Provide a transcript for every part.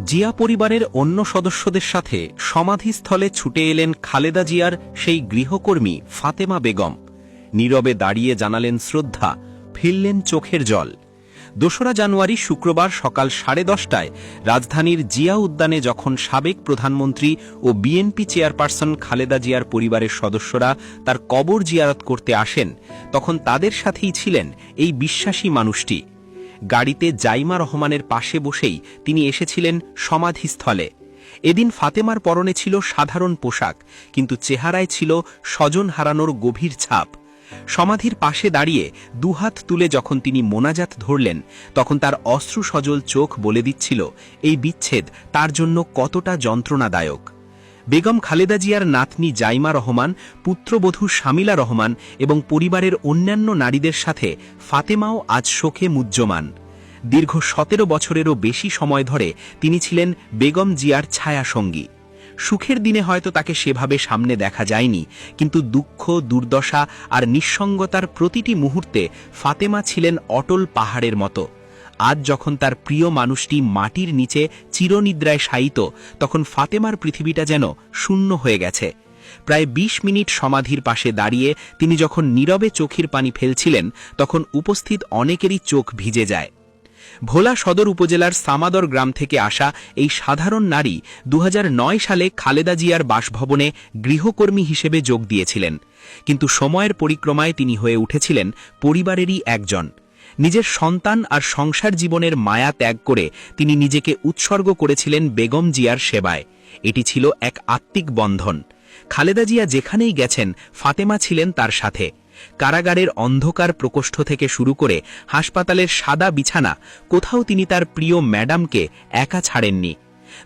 জিয়া পরিবারের অন্য সদস্যদের সাথে সমাধিস্থলে ছুটে এলেন খালেদা জিয়ার সেই গৃহকর্মী ফাতেমা বেগম। নীরবে দাঁড়িয়ে জানালেন শ্রদ্ধা, ফেললেন চোখের জল। ২রা জানুয়ারি শুক্রবার সকাল 10:30টায় রাজধানীর জিয়া উদ্যানে যখন সাবেক প্রধানমন্ত্রী ও বিএনপি চেয়ারপারসন খালেদা জিয়ার পরিবারের সদস্যরা তার কবর জিয়ারত করতে আসেন, তখন তাদের সাথেই ছিলেন এই বিশ্বাসী মানুষটি। গাড়িতে জাইমা রহমানের পাশে বসেই তিনি এসেছিলেন সমাধিস্থলে। এদিন ফাতেমার পরনে ছিল সাধারণ পোশাক, কিন্তু চেহারায় ছিল স্বজন হারানোর গভীর ছাপ। সমাধির পাশে দাঁড়িয়ে দুহাত তুলে যখন তিনি মোনাজাত ধরলেন, তখন তার অশ্রুসজল চোখ বলে দিচ্ছিল এই বিচ্ছেদ তার জন্য কতটা যন্ত্রণাদায়ক। বেগম খালেদা জিয়ার নাতনি জাইমা রহমান, পুত্রবধূ শামিলা রহমান এবং পরিবারের অন্যান্য নারীদের সাথে ফাতেমাও আজ শোকে মুহ্যমান। দীর্ঘ 17 বছরেরও বেশি সময় ধরে তিনি ছিলেন বেগম জিয়ার ছায়াসঙ্গী। সুখের দিনে হয়তো তাকে সেভাবে সামনে দেখা যায়নি, কিন্তু দুঃখ, দুর্দশা আর নিঃসঙ্গতার প্রতিটি মুহূর্তে ফাতেমা ছিলেন অটল পাহাড়ের মতো। আজ যখন তার প্রিয় মানুষটি মাটির নিচে চিরনিদ্রায় শায়িত, তখন ফাতেমার পৃথিবীটা যেন শূন্য হয়ে গেছে। প্রায় 20 মিনিট সমাধির পাশে দাঁড়িয়ে তিনি যখন নীরবে চোখের পানি ফেলছিলেন, তখন উপস্থিত অনেকেরই চোখ ভিজে যায়। ভোলা সদর উপজেলার সামাদর গ্রাম থেকে আসা এই সাধারণ নারী 2009 সালে খালেদা জিয়ার বাসভবনে গৃহকর্মী হিসেবে যোগ দিয়েছিলেন, কিন্তু সময়ের পরিক্রমায় তিনি হয়ে উঠেছিলেন পরিবারেরই একজন। নিজের সন্তান আর সংসার জীবনের মায়া ত্যাগ করে তিনি নিজেকে উৎসর্গ করেছিলেন বেগম জিয়ার সেবায়। এটি ছিল এক আত্মিক বন্ধন। খালেদা জিয়া যেখানেই গেছেন, ফাতেমা ছিলেন তার সাথে। কারাগারের অন্ধকার প্রকোষ্ঠ থেকে শুরু করে হাসপাতালের সাদা বিছানা, কোথাও তিনি তার প্রিয় ম্যাডামকে একা ছাড়েননি।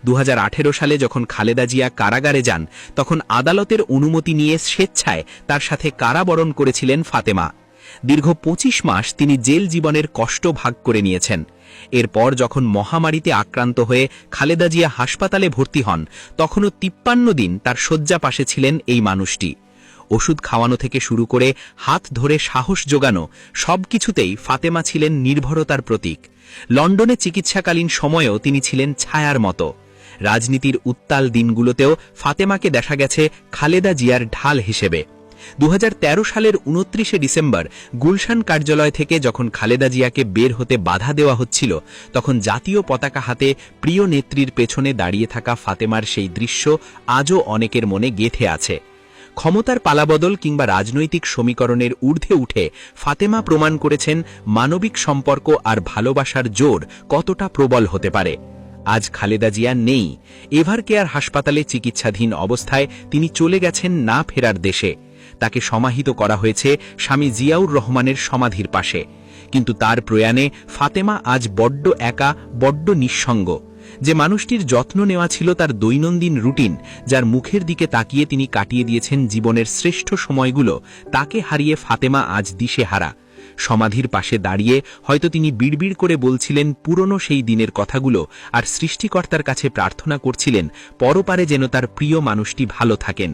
2018 সালে যখন খালেদা জিয়া কারাগারে যান, তখন আদালতের অনুমতি নিয়ে স্বেচ্ছায় তার সাথে কারাবরণ করেছিলেন ফাতেমা। দীর্ঘ 25 মাস তিনি জেল জীবনের কষ্ট ভাগ করে নিয়েছেন। এরপর যখন মহামারীতে আক্রান্ত হয়ে খালেদা জিয়া হাসপাতালে ভর্তি হন, তখনও 53 দিন তার শয্যা পাশে ছিলেন এই মানুষটি। ওষুধ খাওয়ানো থেকে শুরু করে হাত ধরে সাহস জোগানো, সবকিছুতেই ফাতেমা ছিলেন নির্ভরতার প্রতীক। লন্ডনে চিকিৎসাকালীন সময়েও তিনি ছিলেন ছায়ার মতো। রাজনীতির উত্তাল দিনগুলোতেও ফাতেমাকে দেখা গেছে খালেদা জিয়ার ঢাল হিসেবে। 2013 সালের 29 ডিসেম্বর গুলশান কার্যালয় থেকে যখন খালেদা জিয়াকে বের হতে বাধা দেওয়া হচ্ছিল, তখন জাতীয় পতাকা হাতে প্রিয় নেত্রীর পেছনে দাঁড়িয়ে থাকা ফাতেমার সেই দৃশ্য আজও অনেকের মনে গেঁথে আছে। ক্ষমতার পালাবদল কিংবা রাজনৈতিক সমীকরণের ঊর্ধ্বে উঠে ফাতেমা প্রমাণ করেছেন মানবিক সম্পর্ক আর ভালোবাসার জোর কতটা প্রবল হতে পারে। আজ খালেদা জিয়া নেই। এভার কেয়ার হাসপাতালে চিকিৎসাধীন অবস্থায় তিনি চলে গেছেন না ফেরার দেশে। তাকে সমাহিত করা হয়েছে স্বামী জিয়াউর রহমানের সমাধির পাশে। কিন্তু তার প্রয়াণে ফাতেমা আজ বড্ড একা, বড্ড নিঃসঙ্গ। যে মানুষটির যত্ন নেওয়া ছিল তার দৈনন্দিন রুটিন, যার মুখের দিকে তাকিয়ে তিনি কাটিয়ে দিয়েছেন জীবনের শ্রেষ্ঠ সময়গুলো, তাকে হারিয়ে ফাতেমা আজ দিশেহারা। সমাধির পাশে দাঁড়িয়ে হয়তো তিনি বিড়বিড় করে বলছিলেন পুরনো সেই দিনের কথাগুলো, আর সৃষ্টিকর্তার কাছে প্রার্থনা করছিলেন পরপারে যেন তার প্রিয় মানুষটি ভালো থাকেন।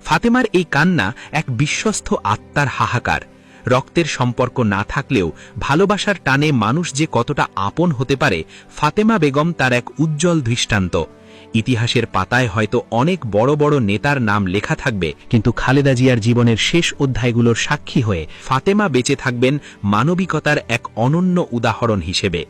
ফাতেমার এই কান্না এক বিশ্বস্ত আত্মার হাহাকার। রক্তের সম্পর্ক না থাকলেও ভালোবাসার টানে মানুষ যে কতটা আপন হতে পারে, ফাতেমা বেগম তার এক উজ্জ্বল দৃষ্টান্ত। ইতিহাসের পাতায় হয়তো অনেক বড় বড় নেতার নাম লেখা থাকবে, কিন্তু খালেদা জিয়ার জীবনের শেষ অধ্যায়গুলোর সাক্ষী হয়ে ফাতেমা বেঁচে থাকবেন মানবিকতার এক অনন্য উদাহরণ হিসেবে।